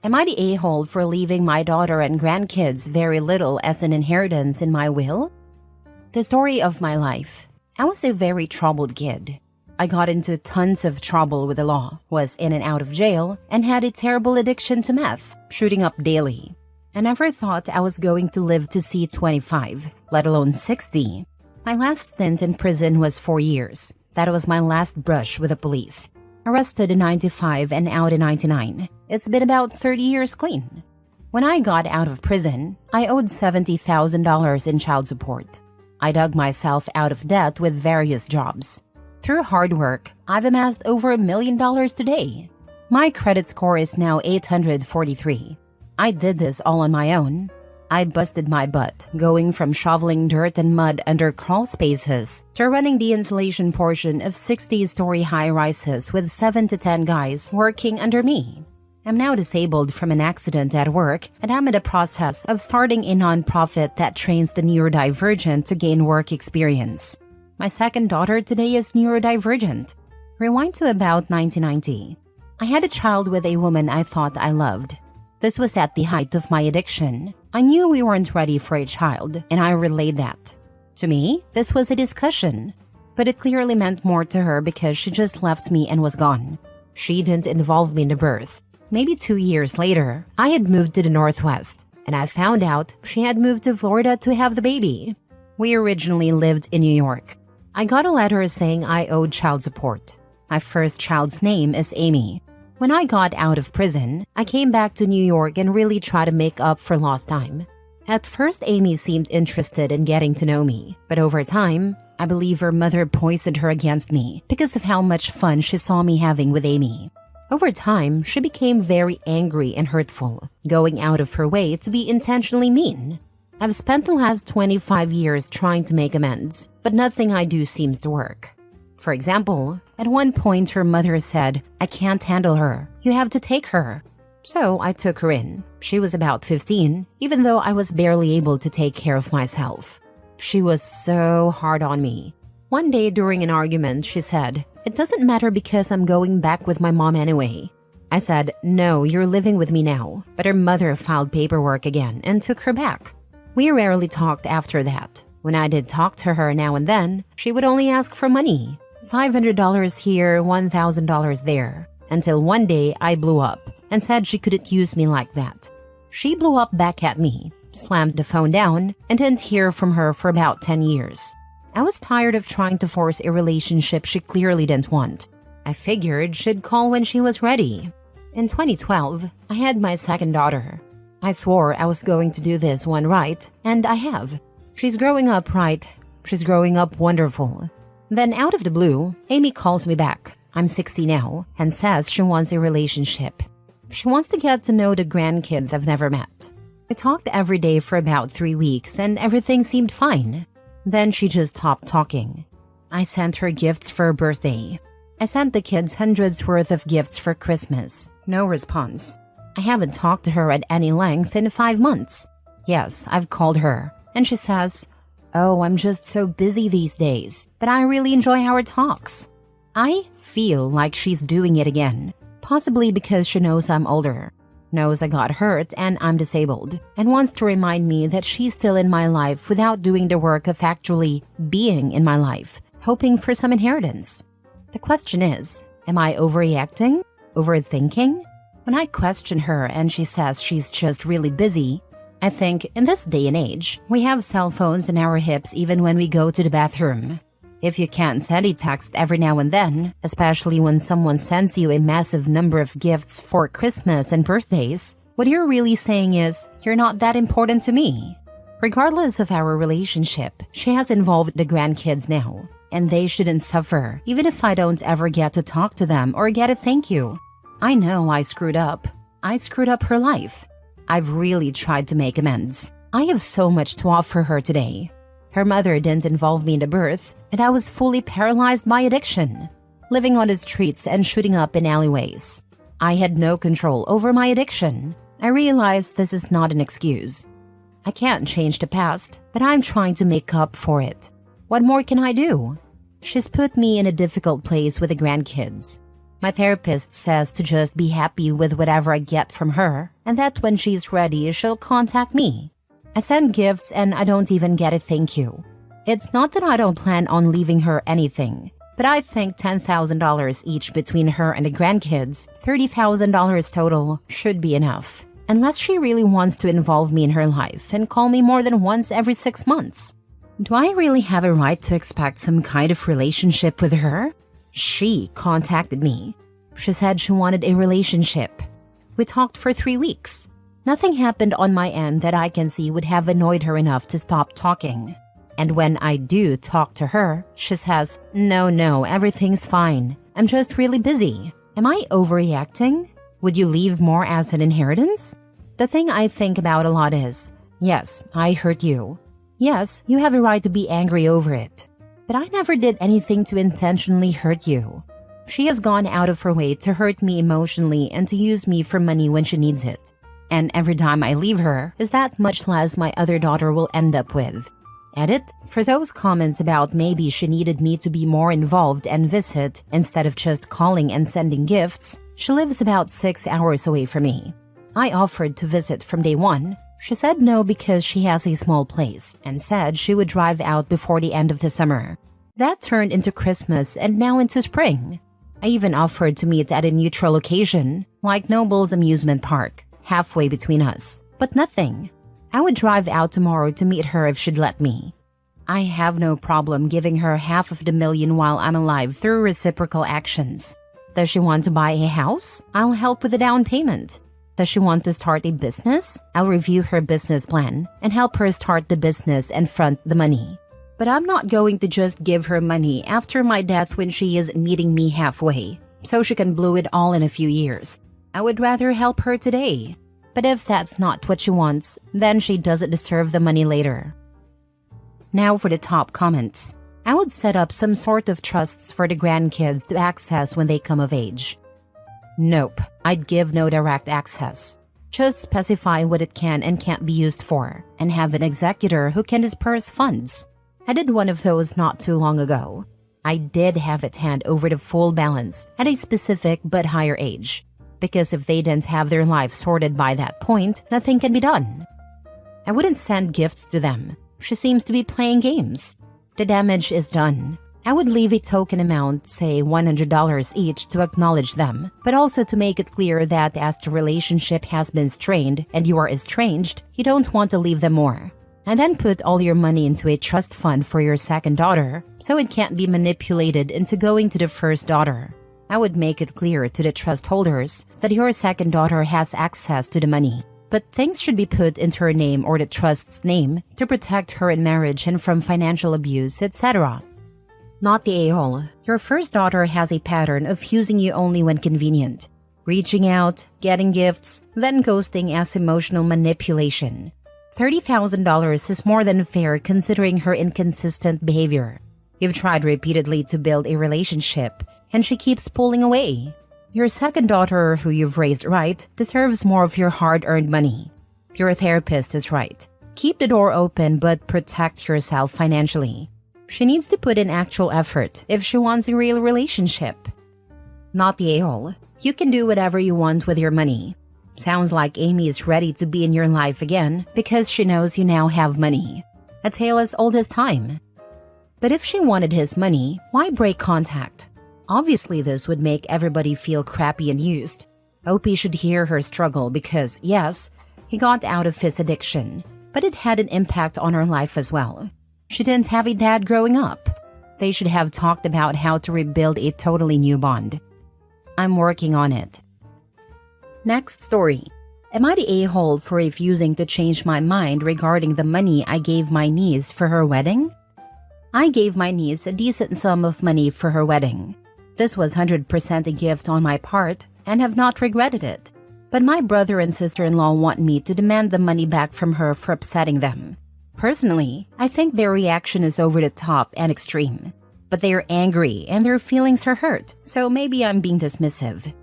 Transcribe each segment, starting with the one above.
Am I the a-hole for leaving my daughter and grandkids very little as an inheritance in my will? The story of my life. I was a very troubled kid. I got into tons of trouble with the law, was in and out of jail, and had a terrible addiction to meth, shooting up daily. I never thought I was going to live to see 25, let alone 60. My last stint in prison was 4 years. That was my last brush with the police. Arrested in 95 and out in 99. It's been about 30 years clean. When I got out of prison, I owed $70,000 in child support. I dug myself out of debt with various jobs. Through hard work, I've amassed over $1 million today. My credit score is now 843. I did this all on my own. I busted my butt, going from shoveling dirt and mud under crawl spaces to running the insulation portion of 60-story high-rises with 7 to 10 guys working under me. I'm now disabled from an accident at work, and I'm in the process of starting a nonprofit that trains the neurodivergent to gain work experience. My second daughter today is neurodivergent. Rewind to about 1990. I had a child with a woman I thought I loved. This was at the height of my addiction. I knew we weren't ready for a child, and I relayed that. To me, this was a discussion, but it clearly meant more to her because she just left me and was gone. She didn't involve me in the birth. Maybe 2 years later, I had moved to the Northwest, and I found out she had moved to Florida to have the baby. We originally lived in New York. I got a letter saying I owed child support. My first child's name is Amy. When I got out of prison, I came back to New York and really tried to make up for lost time. At first, Amy seemed interested in getting to know me, but over time, I believe her mother poisoned her against me because of how much fun she saw me having with Amy. Over time, she became very angry and hurtful, going out of her way to be intentionally mean. I've spent the last 25 years trying to make amends, but nothing I do seems to work. For example, at one point her mother said, "I can't handle her. You have to take her." So I took her in. She was about 15, even though I was barely able to take care of myself. She was so hard on me. One day during an argument, she said, "It doesn't matter because I'm going back with my mom anyway." I said, "No, you're living with me now." But her mother filed paperwork again and took her back. We rarely talked after that. When I did talk to her now and then, she would only ask for money. $500 here, $1,000 there. Until one day I blew up and said she couldn't use me like that. She blew up back at me, slammed the phone down, and didn't hear from her for about 10 years. I was tired of trying to force a relationship she clearly didn't want. I figured she'd call when she was ready. In 2012, I had my second daughter. I swore I was going to do this one right, and I have. She's growing up right. She's growing up wonderful. Then out of the blue, Amy calls me back. I'm 60 now, and says she wants a relationship. She wants to get to know the grandkids I've never met. We talked every day for about 3 weeks, and everything seemed fine. Then she just stopped talking. I sent her gifts for her birthday. I sent the kids hundreds worth of gifts for Christmas. No response. I haven't talked to her at any length in 5 months. Yes, I've called her, and she says, "Oh, I'm just so busy these days, but I really enjoy our talks." I feel like she's doing it again, possibly because she knows I'm older, knows I got hurt and I'm disabled, and wants to remind me that she's still in my life without doing the work of actually being in my life, hoping for some inheritance. The question is, am I overreacting? Overthinking? When I question her and she says she's just really busy, I think in this day and age, we have cell phones in our hips even when we go to the bathroom. If you can't send a text every now and then, especially when someone sends you a massive number of gifts for Christmas and birthdays, what you're really saying is, you're not that important to me. Regardless of our relationship, she has involved the grandkids now, and they shouldn't suffer, even if I don't ever get to talk to them or get a thank you. I know I screwed up. I screwed up her life. I've really tried to make amends. I have so much to offer her today. Her mother didn't involve me in the birth, and I was fully paralyzed by addiction, living on the streets and shooting up in alleyways. I had no control over my addiction. I realized this is not an excuse. I can't change the past, but I'm trying to make up for it. What more can I do? She's put me in a difficult place with the grandkids. My therapist says to just be happy with whatever I get from her, and that when she's ready, she'll contact me. I send gifts and I don't even get a thank you. It's not that I don't plan on leaving her anything, but I think $10,000 each between her and the grandkids, $30,000 total, should be enough. Unless she really wants to involve me in her life and call me more than once every 6 months. Do I really have a right to expect some kind of relationship with her? She contacted me. She said she wanted a relationship. We talked for 3 weeks. Nothing happened on my end that I can see would have annoyed her enough to stop talking. And when I do talk to her, she says, No, everything's fine. I'm just really busy. Am I overreacting? Would you leave more as an inheritance? The thing I think about a lot is, yes, I hurt you. Yes, you have a right to be angry over it. But I never did anything to intentionally hurt you. She has gone out of her way to hurt me emotionally and to use me for money when she needs it. And every time I leave her, is that much less my other daughter will end up with. Edit, for those comments about maybe she needed me to be more involved and visit instead of just calling and sending gifts, she lives about 6 hours away from me. I offered to visit from day one. She said no because she has a small place and said she would drive out before the end of the summer. That turned into Christmas and now into spring. I even offered to meet at a neutral location, like Noble's amusement park, halfway between us, but nothing. I would drive out tomorrow to meet her if she'd let me. I have no problem giving her $500,000 while I'm alive through reciprocal actions. Does she want to buy a house? I'll help with the down payment. Does she want to start a business? I'll review her business plan and help her start the business and front the money. But I'm not going to just give her money after my death when she is meeting me halfway, so she can blow it all in a few years. I would rather help her today. But if that's not what she wants, then she doesn't deserve the money later. Now for the top comments. I would set up some sort of trusts for the grandkids to access when they come of age. Nope, I'd give no direct access. Just specify what it can and can't be used for, and have an executor who can disperse funds. I did one of those not too long ago. I did have it hand over the full balance at a specific but higher age, because if they didn't have their life sorted by that point, nothing can be done. I wouldn't send gifts to them. She seems to be playing games. The damage is done. I would leave a token amount, say $100 each, to acknowledge them, but also to make it clear that as the relationship has been strained and you are estranged, you don't want to leave them more. And then put all your money into a trust fund for your second daughter, so it can't be manipulated into going to the first daughter. I would make it clear to the trust holders that your second daughter has access to the money, but things should be put into her name or the trust's name to protect her in marriage and from financial abuse, etc. Not the a-hole. Your first daughter has a pattern of using you only when convenient, reaching out, getting gifts, then ghosting as emotional manipulation. $30,000 is more than fair considering her inconsistent behavior. You've tried repeatedly to build a relationship, and she keeps pulling away. Your second daughter, who you've raised right, deserves more of your hard-earned money. Your therapist is right. Keep the door open but protect yourself financially. She needs to put in actual effort if she wants a real relationship. Not the a-hole. You can do whatever you want with your money. Sounds like Amy is ready to be in your life again because she knows you now have money. A tale as old as time. But if she wanted his money, why break contact? Obviously this would make everybody feel crappy and used. Opie should hear her struggle because, yes, he got out of his addiction, but it had an impact on her life as well. She didn't have a dad growing up. They should have talked about how to rebuild a totally new bond. I'm working on it. Next story. Am I the a-hole for refusing to change my mind regarding the money I gave my niece for her wedding? I gave my niece a decent sum of money for her wedding. This was 100% a gift on my part and have not regretted it. But my brother and sister-in-law want me to demand the money back from her for upsetting them. Personally, I think their reaction is over the top and extreme. But they are angry and their feelings are hurt, so maybe I'm being dismissive.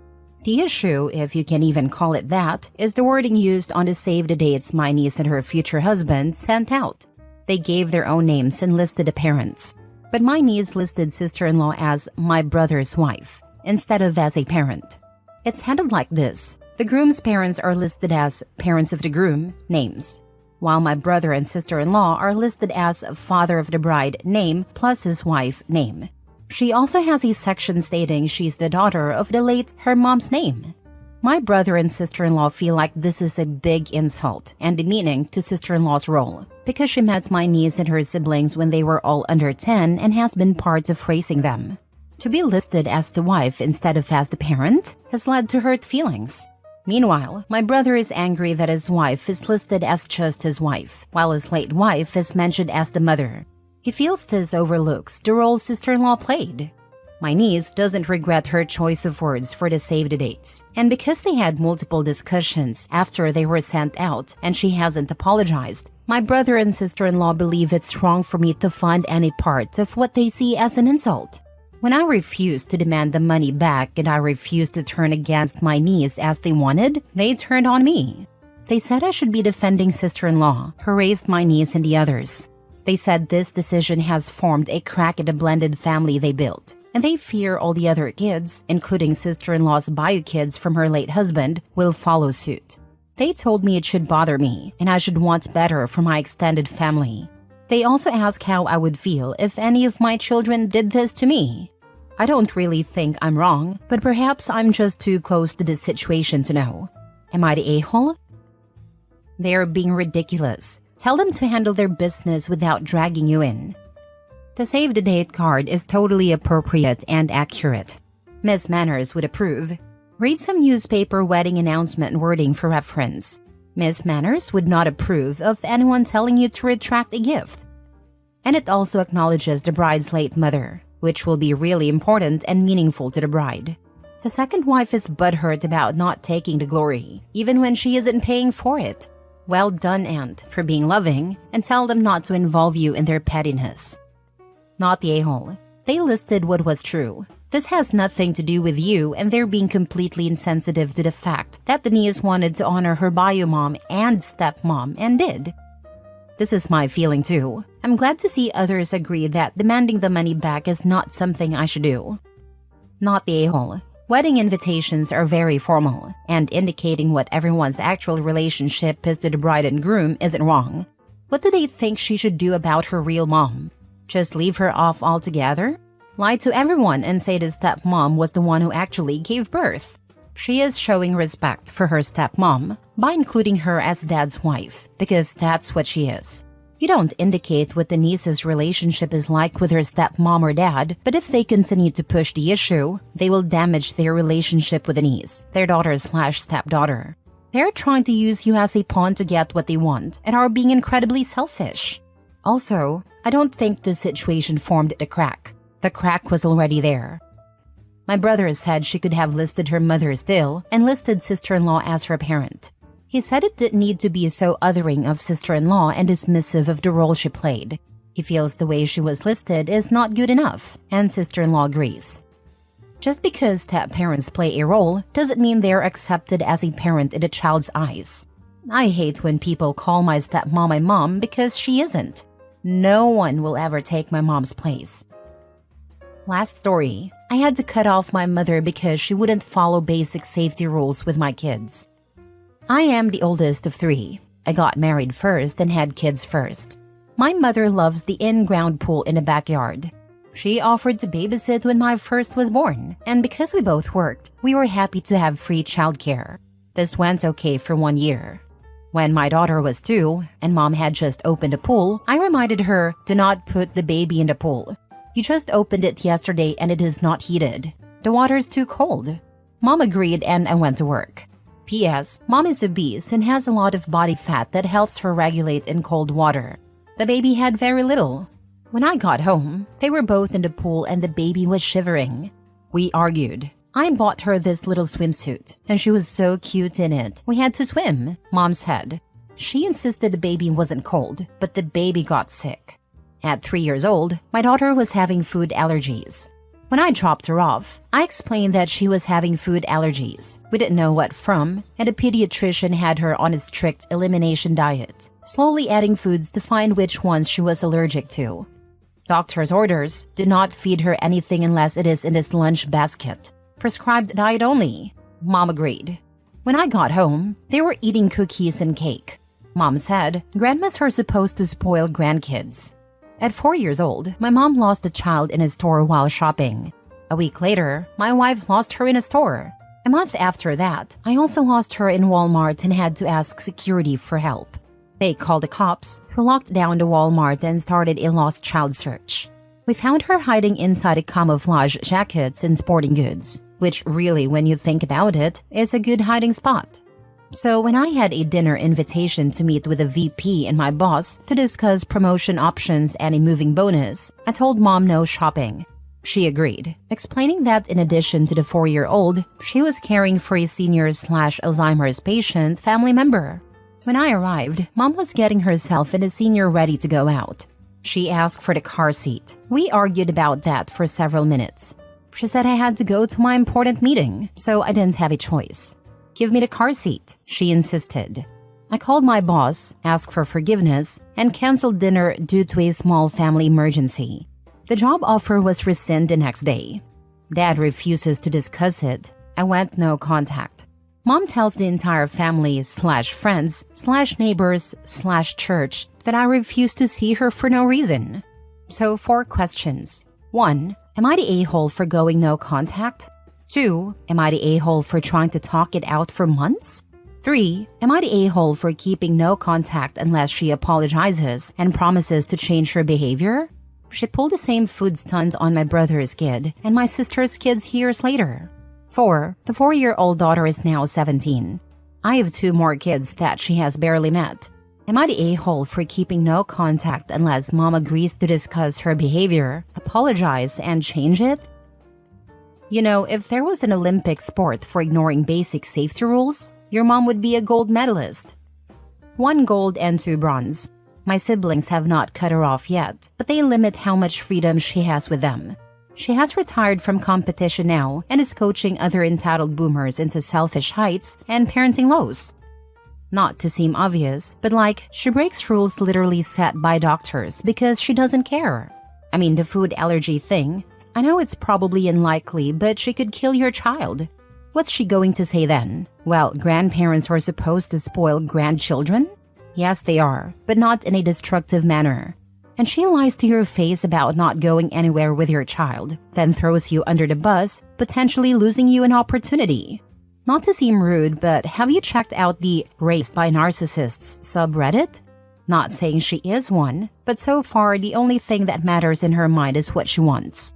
The issue, if you can even call it that, is the wording used on the save the dates my niece and her future husband sent out. They gave their own names and listed the parents. But my niece listed sister-in-law as my brother's wife, instead of as a parent. It's handled like this. The groom's parents are listed as parents of the groom, names, while my brother and sister-in-law are listed as father of the bride, name, plus his wife, name. She also has a section stating she's the daughter of the late her mom's name. My brother and sister-in-law feel like this is a big insult and demeaning to sister-in-law's role because she met my niece and her siblings when they were all under 10 and has been part of raising them. To be listed as the wife instead of as the parent has led to hurt feelings. Meanwhile, my brother is angry that his wife is listed as just his wife, while his late wife is mentioned as the mother. He feels this overlooks the role sister-in-law played. My niece doesn't regret her choice of words for the save the dates, and because they had multiple discussions after they were sent out and she hasn't apologized, my brother and sister-in-law believe it's wrong for me to fund any part of what they see as an insult. When I refused to demand the money back and I refused to turn against my niece as they wanted, they turned on me. They said I should be defending sister-in-law, who raised my niece and the others. They said this decision has formed a crack in the blended family they built, and they fear all the other kids, including sister-in-law's bio kids from her late husband, will follow suit. They told me it should bother me and I should want better for my extended family. They also asked how I would feel if any of my children did this to me. I don't really think I'm wrong, but perhaps I'm just too close to this situation to know. Am I the a-hole? They're being ridiculous. Tell them to handle their business without dragging you in. The save the date card is totally appropriate and accurate. Miss Manners would approve. Read some newspaper wedding announcement wording for reference. Miss Manners would not approve of anyone telling you to retract a gift. And it also acknowledges the bride's late mother, which will be really important and meaningful to the bride. The second wife is butthurt about not taking the glory, even when she isn't paying for it. Well done, Aunt, for being loving, and tell them not to involve you in their pettiness. Not the a-hole. They listed what was true. This has nothing to do with you, and they're being completely insensitive to the fact that the niece wanted to honor her bio mom and stepmom and did. This is my feeling too. I'm glad to see others agree that demanding the money back is not something I should do. Not the a-hole. Wedding invitations are very formal, and indicating what everyone's actual relationship is to the bride and groom isn't wrong. What do they think she should do about her real mom? Just leave her off altogether? Lie to everyone and say the stepmom was the one who actually gave birth. She is showing respect for her stepmom by including her as dad's wife, because that's what she is. You don't indicate what the niece's relationship is like with her stepmom or dad, but if they continue to push the issue, they will damage their relationship with the niece, their daughter/stepdaughter. They're trying to use you as a pawn to get what they want and are being incredibly selfish. Also, I don't think this situation formed the crack. The crack was already there. My brother said she could have listed her mother still and listed sister-in-law as her parent. He said it didn't need to be so othering of sister-in-law and dismissive of the role she played. He feels the way she was listed is not good enough, and sister-in-law agrees. Just because step-parents play a role doesn't mean they're accepted as a parent in a child's eyes. I hate when people call my stepmom my mom because she isn't. No one will ever take my mom's place. Last story. I had to cut off my mother because she wouldn't follow basic safety rules with my kids. I am the oldest of 3. I got married first and had kids first. My mother loves the in-ground pool in the backyard. She offered to babysit when my first was born, and because we both worked, we were happy to have free childcare. This went okay for 1 year. When my daughter was 2 and mom had just opened the pool, I reminded her to not put the baby in the pool. You just opened it yesterday and it is not heated. The water's too cold. Mom agreed and I went to work. P.S. Mom is obese and has a lot of body fat that helps her regulate in cold water. The baby had very little. When I got home, they were both in the pool and the baby was shivering. We argued. I bought her this little swimsuit, and she was so cute in it. We had to swim, Mom said. She insisted the baby wasn't cold, but the baby got sick. At 3 years old, my daughter was having food allergies. When I dropped her off, I explained that she was having food allergies. We didn't know what from, and a pediatrician had her on a strict elimination diet, slowly adding foods to find which ones she was allergic to. Doctor's orders: do not feed her anything unless it is in this lunch basket. prescribed diet only. Mom agreed. When I got home, they were eating cookies and cake. Mom said grandmas are supposed to spoil grandkids. At 4 years old, my mom lost a child in a store while shopping. A week later, my wife lost her in a store. A month after that, I also lost her in Walmart and had to ask security for help. They called the cops, who locked down the Walmart and started a lost child search. We found her hiding inside a camouflage jackets and sporting goods, which really, when you think about it, is a good hiding spot. So when I had a dinner invitation to meet with a VP and my boss to discuss promotion options and a moving bonus, I told Mom no shopping. She agreed, explaining that in addition to the 4-year-old, she was caring for a senior/Alzheimer's patient family member. When I arrived, Mom was getting herself and a senior ready to go out. She asked for the car seat. We argued about that for several minutes. She said I had to go to my important meeting, so I didn't have a choice. Give me the car seat, she insisted. I called my boss, asked for forgiveness, and canceled dinner due to a small family emergency. The job offer was rescinded the next day. Dad refuses to discuss it. I went no contact. Mom tells the entire family/friends/neighbors/church that I refuse to see her for no reason. So 4 questions. 1. Am I the a-hole for going no contact? 2. Am I the a-hole for trying to talk it out for months? 3. Am I the a-hole for keeping no contact unless she apologizes and promises to change her behavior? She pulled the same food stunt on my brother's kid and my sister's kids years later. 4. The 4-year-old daughter is now 17. I have 2 more kids that she has barely met. Am I the a-hole for keeping no contact unless Mom agrees to discuss her behavior, apologize, and change it? You know, if there was an Olympic sport for ignoring basic safety rules, your mom would be a gold medalist. 1 gold and 2 bronze. My siblings have not cut her off yet, but they limit how much freedom she has with them. She has retired from competition now and is coaching other entitled boomers into selfish heights and parenting lows. Not to seem obvious, but she breaks rules literally set by doctors because she doesn't care. I mean, the food allergy thing, I know it's probably unlikely, but she could kill your child. What's she going to say then? Well, grandparents are supposed to spoil grandchildren? Yes, they are, but not in a destructive manner. And she lies to your face about not going anywhere with your child, then throws you under the bus, potentially losing you an opportunity. Not to seem rude, but have you checked out the Raised by Narcissists subreddit? Not saying she is one, but so far the only thing that matters in her mind is what she wants.